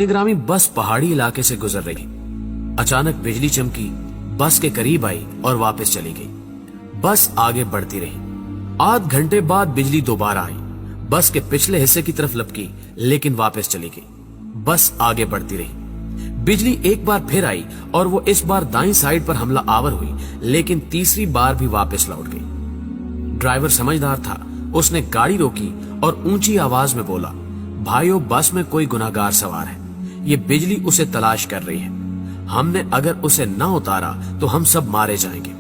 ग्रामी बस पहाड़ी इलाके से गुजर रही। अचानक बिजली चमकी, बस के करीब आई और वापस चली गई। बस आगे बढ़ती रही। आध घंटे बाद बिजली दोबारा आई, बस के पिछले हिस्से की तरफ लपकी, लेकिन वापस चली गई। बस आगे बढ़ती रही। बिजली एक बार फिर आई और वो इस बार दाईं साइड पर हमला आवर हुई, लेकिन तीसरी बार भी वापस लौट गई। ड्राइवर समझदार था, उसने गाड़ी रोकी और ऊंची आवाज में बोला, भाइयों, बस में कोई गुनाहगार सवार है, ये बिजली उसे तलाश कर रही है। हमने अगर उसे न उतारा तो हम सब मारे जाएंगे।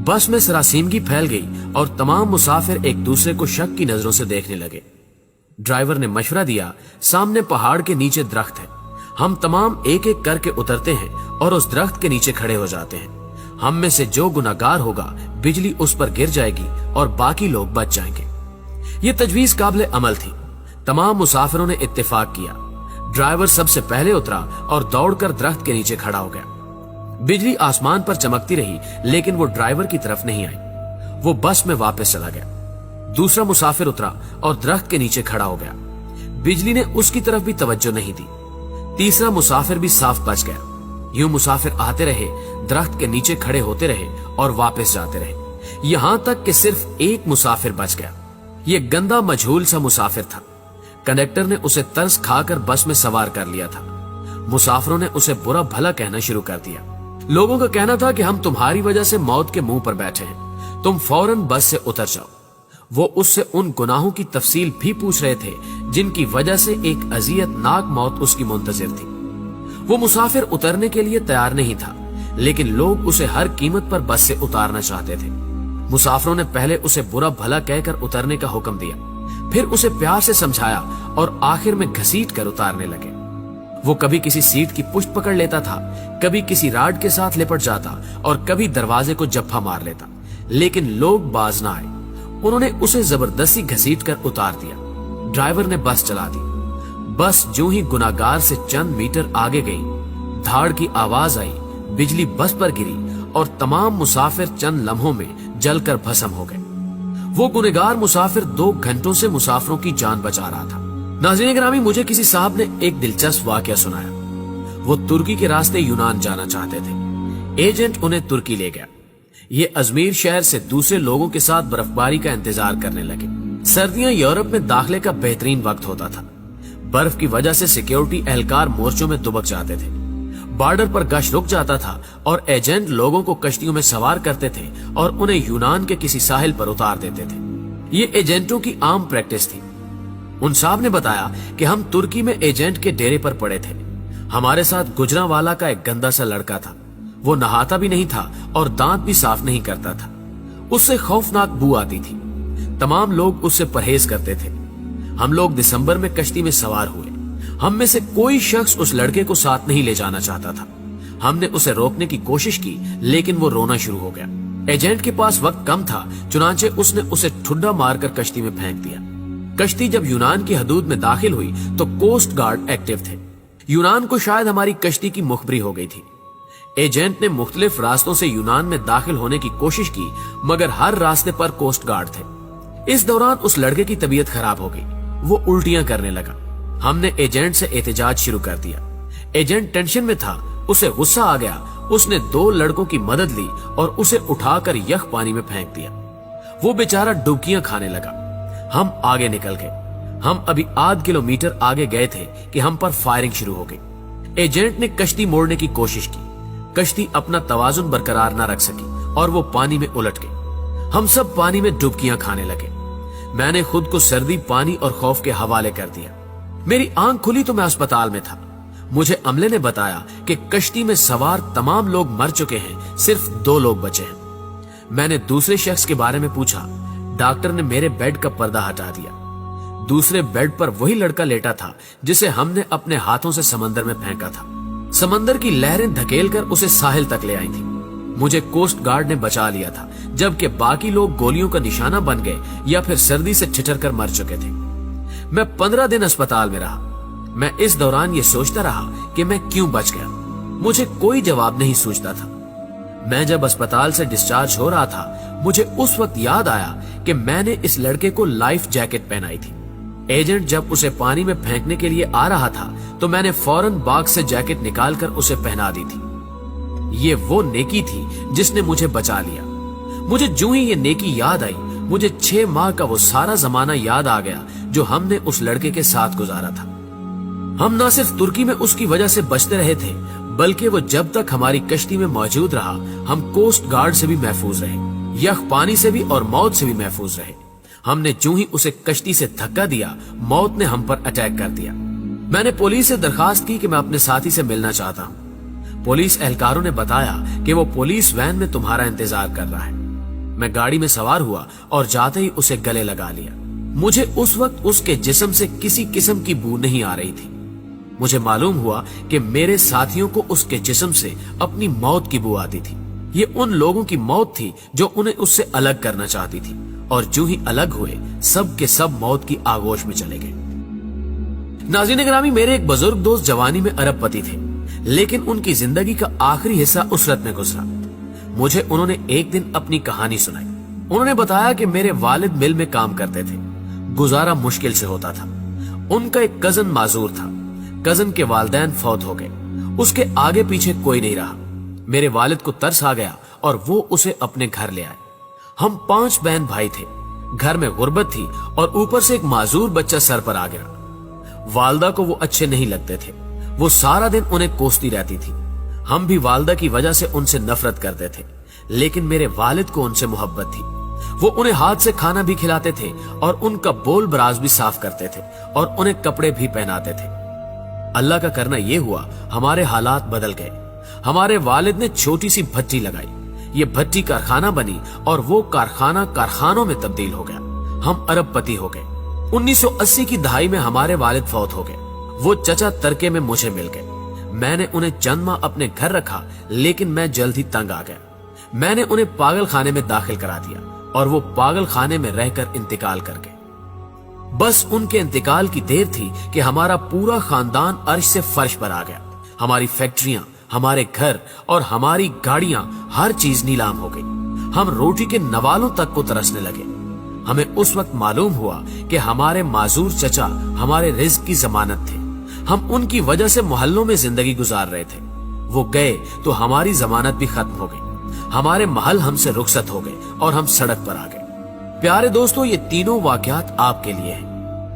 बस में सरासीमगी फैल गई और तमाम मुसाफिर एक दूसरे को शक की नजरों से देखने लगे। ड्राइवर ने मशवरा दिया, सामने पहाड़ के नीचे दरख्त है, हम तमाम एक एक करके उतरते हैं और उस दरख्त के नीचे खड़े हो जाते हैं। हम में से जो गुनाहगार होगा, बिजली उस पर गिर जाएगी और बाकी लोग बच जाएंगे। ये तजवीज काबिल अमल थी। तमाम मुसाफिरों ने इत्तेफाक किया। ड्राइवर सबसे पहले उतरा और दौड़कर दरख्त के नीचे खड़ा हो गया। बिजली आसमान पर चमकती रही, लेकिन वो ड्राइवर की तरफ नहीं आई। वो बस में वापस चला गया। दूसरा मुसाफिर उतरा और दरख्त के नीचे खड़ा हो गया। बिजली ने उसकी तरफ भी तवज्जो नहीं दी। तीसरा मुसाफिर भी साफ बच गया। यूं मुसाफिर आते रहे, दरख्त के नीचे खड़े होते रहे और वापस जाते रहे, यहां तक कि सिर्फ एक मुसाफिर बच गया। ये गंदा मजहूल सा मुसाफिर था। कंडक्टर ने उसे तरस खाकर बस में सवार कर लिया था। मुसाफिरों ने उसे बुरा भला कहना शुरू कर दिया। लोगों का कहना था कि हम तुम्हारी वजह से मौत के मुंह पर बैठे हैं, तुम फौरन बस से उतर जाओ। वो उससे उन गुनाहों की तफसील भी पूछ रहे थे जिनकी वजह से एक अजियतनाक मौत उसकी मुंतजिर थी। वो मुसाफिर उतरने के लिए तैयार नहीं था, लेकिन लोग उसे हर कीमत पर बस से उतारना चाहते थे। मुसाफिरों ने पहले उसे बुरा भला कहकर उतरने का हुक्म दिया, फिर उसे प्यार से समझाया और आखिर में घसीट कर उतारने लगे। वो कभी किसी सीट की पुष्ट पकड़ लेता था, कभी किसी राड के साथ लिपट जाता और कभी दरवाजे को जप्फा मार लेता, लेकिन लोग बाज ना आए। उन्होंने उसे जबरदस्ती घसीट कर उतार दिया। ड्राइवर ने बस चला दी। बस जो ही गुनाहगार से चंद मीटर आगे गई, धाड़ की आवाज आई, बिजली बस पर गिरी और तमाम मुसाफिर चंद लम्हों में जलकर भस्म हो गए। वो गुनहगार मुसाफिर 2 घंटों से मुसाफिरों की जान बचा रहा था। नाज़रीन ग्रामी, मुझे किसी साहब ने एक दिलचस्प वाकया सुनाया। वो तुर्की के रास्ते यूनान जाना चाहते थे। एजेंट उन्हें तुर्की ले गया। ये अजमेर शहर से दूसरे लोगों के साथ बर्फबारी का इंतजार करने लगे। सर्दियां यूरोप में दाखिले का बेहतरीन वक्त होता था। बर्फ की वजह से सिक्योरिटी एहलकार मोर्चों में दुबक जाते थे। बॉर्डर पर गश्त रुक जाता था और एजेंट लोगों को कश्तियों में सवार करते थे और उन्हें यूनान के किसी साहिल पर उतार देते थे। ये एजेंटों की आम प्रैक्टिस थी। उन साहब ने बताया कि हम तुर्की में एजेंट के डेरे पर पड़े थे। हमारे साथ गुजरांवाला का एक गंदा सा लड़का था। वो नहाता भी नहीं था और दांत भी साफ नहीं करता था। उससे खौफनाक बू आती थी। तमाम लोग उससे परहेज करते थे। हम लोग दिसंबर में कश्ती में सवार हुए। हम में से कोई शख्स उस लड़के को साथ नहीं ले जाना चाहता था। हमने उसे रोकने की कोशिश की, लेकिन वो रोना शुरू हो गया। एजेंट के पास वक्त कम था, चुनांचे उसने उसे ठुड्डा मारकर कश्ती में फेंक दिया। कश्ती जब यूनान की हदूद में दाखिल हुई तो कोस्ट गार्ड एक्टिव थे। यूनान को शायद हमारी कश्ती की मुखबरी हो गई थी। एजेंट ने मुख्तलिफ रास्तों से यूनान में दाखिल होने की कोशिश की, मगर हर रास्ते पर कोस्ट गार्ड थे। इस दौरान उस लड़के की तबीयत खराब हो गई। वो उल्टियां करने लगा। हमने एजेंट से एहतजाज शुरू कर दिया। एजेंट टेंशन में था, उसे गुस्सा आ गया। उसने 2 लड़कों की मदद ली और उसे उठाकर यख पानी में फेंक दिया। वो बेचारा डुबकियां खाने लगा। हम आगे निकल गए। हम अभी आध किलोमीटर आगे गए थे कि हम पर फायरिंग शुरू हो गई। एजेंट ने कश्ती मोड़ने की कोशिश की। कश्ती अपना तवाजुन बरकरार न रख सकी और वो पानी में उलट गई। हम सब पानी में डुबकियां खाने लगे। मैंने खुद को सर्दी, पानी और खौफ के हवाले कर दिया। मेरी आंख खुली तो मैं अस्पताल में था। मुझे अमले ने बताया कि कश्ती में सवार तमाम लोग मर चुके हैं, सिर्फ 2 लोग बचे हैं। मैंने दूसरे शख्स के बारे में पूछा। डॉक्टर ने मेरे बेड का पर्दा हटा दिया। दूसरे बेड पर वही लड़का लेटा था जिसे हमने अपने हाथों से समंदर में फेंका था। समंदर की लहरें धकेलकर उसे साहिल तक ले आई थी। मुझे कोस्ट गार्ड ने बचा लिया था, जबकि बाकी लोग गोलियों का निशाना बन गए या फिर सर्दी से ठिठर कर मर चुके थे। मैं 15 दिन अस्पताल में रहा। मैं इस दौरान ये सोचता रहा कि मैं क्यों बच गया। मुझे कोई जवाब नहीं सूझता था। मैं जब अस्पताल से डिस्चार्ज हो रहा था, मुझे उस वक्त याद आया कि मैंने इस लड़के को लाइफ जैकेट पहनाई थी। एजेंट जब उसे पानी में फेंकने के लिए आ रहा था तो मैंने फौरन बाग से जैकेट निकालकर उसे पहना दी थी। ये वो नेकी थी जिसने मुझे बचा लिया। मुझे जो ही ये नेकी याद आई, मुझे 6 माह का वो सारा जमाना याद आ गया जो हमने उस लड़के के साथ गुजारा था। हम न सिर्फ तुर्की में उसकी वजह से बचते रहे थे, बल्कि वो जब तक हमारी कश्ती में मौजूद रहा, हम कोस्ट गार्ड से भी महफूज रहे, यख पानी से भी और मौत से भी महफूज रहे। हमने जो ही उसे कश्ती से धक्का दिया, मौत ने हम पर अटैक कर दिया। मैंने पुलिस से दरखास्त की कि मैं अपने साथी से मिलना चाहता हूँ। पुलिस एहलकारों ने बताया कि वो पुलिस वैन में तुम्हारा इंतजार कर रहा है। मैं गाड़ी में सवार हुआ और जाते ही उसे गले लगा लिया। मुझे उस वक्त उसके जिस्म से किसी किस्म की बू नहीं आ रही थी। मुझे मालूम हुआ कि मेरे साथियों को उसके जिस्म से अपनी मौत की बू आती थी। ये उन लोगों की मौत थी जो उन्हें उससे अलग करना चाहती थी, और जो ही अलग हुए सब के सब मौत की आगोश में चले गए। नाज़रीन ग्रामी, मेरे एक बुजुर्ग दोस्त जवानी में अरबपति थे, लेकिन उनकी जिंदगी का आखिरी हिस्सा उसरत में गुजरा। मुझे उन्होंने एक दिन अपनी कहानी सुनाई। उन्होंने बताया कि मेरे वालिद मिल में काम करते थे, गुजारा मुश्किल से होता था। उनका एक कजन माजूर था। कजन के वालिदैन फौत हो गए, उसके आगे पीछे कोई नहीं रहा। मेरे वालिद को तरस आ गया और वो उसे अपने घर ले आए। हम 5 बहन भाई थे। घर में गुर्बत थी और ऊपर से एक माजूर बच्चा सर पर आ गया। वालदा को वो अच्छे नहीं लगते थे। वो सारा दिन उन्हें कोसती रहती थी। हम भी वालदा की वजह से उनसे नफरत करते थे, लेकिन मेरे वालिद को उनसे मोहब्बत थी। वो उन्हें हाथ से खाना भी खिलाते थे और उनका बोल बराज भी साफ करते थे और उन्हें कपड़े भी पहनाते थे। अल्लाह का करना ये हुआ, हमारे हालात बदल गए। हमारे वालिद ने छोटी सी भट्टी लगाई। ये भट्टी कारखाना बनी और वो कारखाना कारखानों में तब्दील हो गया। हम अरबपति हो गए। 1980 की दहाई में हमारे वालिद फौत हो गए। वो चचा तरके में मुझे मिल गए। मैंने उन्हें चंद माह अपने घर रखा, लेकिन मैं जल्द ही तंग आ गया। मैंने उन्हें पागल खाने में दाखिल करा दिया और वो पागल खाने में रहकर इंतकाल कर गए। बस उनके इंतकाल की देर थी कि हमारा पूरा खानदान अर्श से फर्श पर आ गया। हमारी फैक्ट्रियां, हमारे घर और हमारी गाड़ियां, हर चीज नीलाम हो गई। हम रोटी के नवालों तक को तरसने लगे। हमें उस वक्त मालूम हुआ कि हमारे माजूर चचा हमारे रिज्क की जमानत थे। हम उनकी वजह से मोहल्लों में जिंदगी गुजार रहे थे। वो गए तो हमारी जमानत भी खत्म हो गई। हमारे महल हमसे रुखसत हो गए और हम सड़क पर आ गए। प्यारे दोस्तों, ये तीनों वाकयात आपके लिए हैं।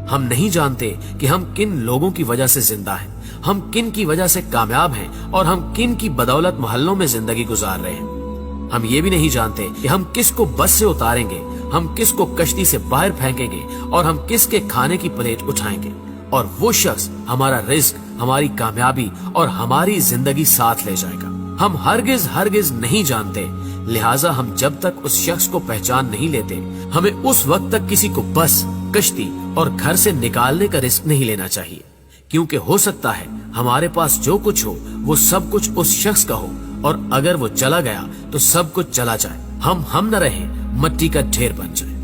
हम नहीं जानते कि हम किन लोगों की वजह से जिंदा हैं, हम किन की वजह से कामयाब हैं और हम किन की बदौलत मोहल्लों में जिंदगी गुजार रहे हैं। हम ये भी नहीं जानते कि हम किसको बस से उतारेंगे, हम किसको कश्ती से बाहर फेंकेंगे और हम किसके खाने की प्लेट उठाएंगे, और वो शख्स हमारा रिस्क, हमारी कामयाबी और हमारी जिंदगी साथ ले जाएगा। हम हरगिज नहीं जानते, लिहाजा हम जब तक उस शख्स को पहचान नहीं लेते, हमें उस वक्त तक किसी को बस, कश्ती और घर से निकालने का रिस्क नहीं लेना चाहिए, क्योंकि हो सकता है हमारे पास जो कुछ हो वो सब कुछ उस शख्स का हो, और अगर वो चला गया तो सब कुछ चला जाए, हम न रहे, मट्टी का ढेर बन जाए।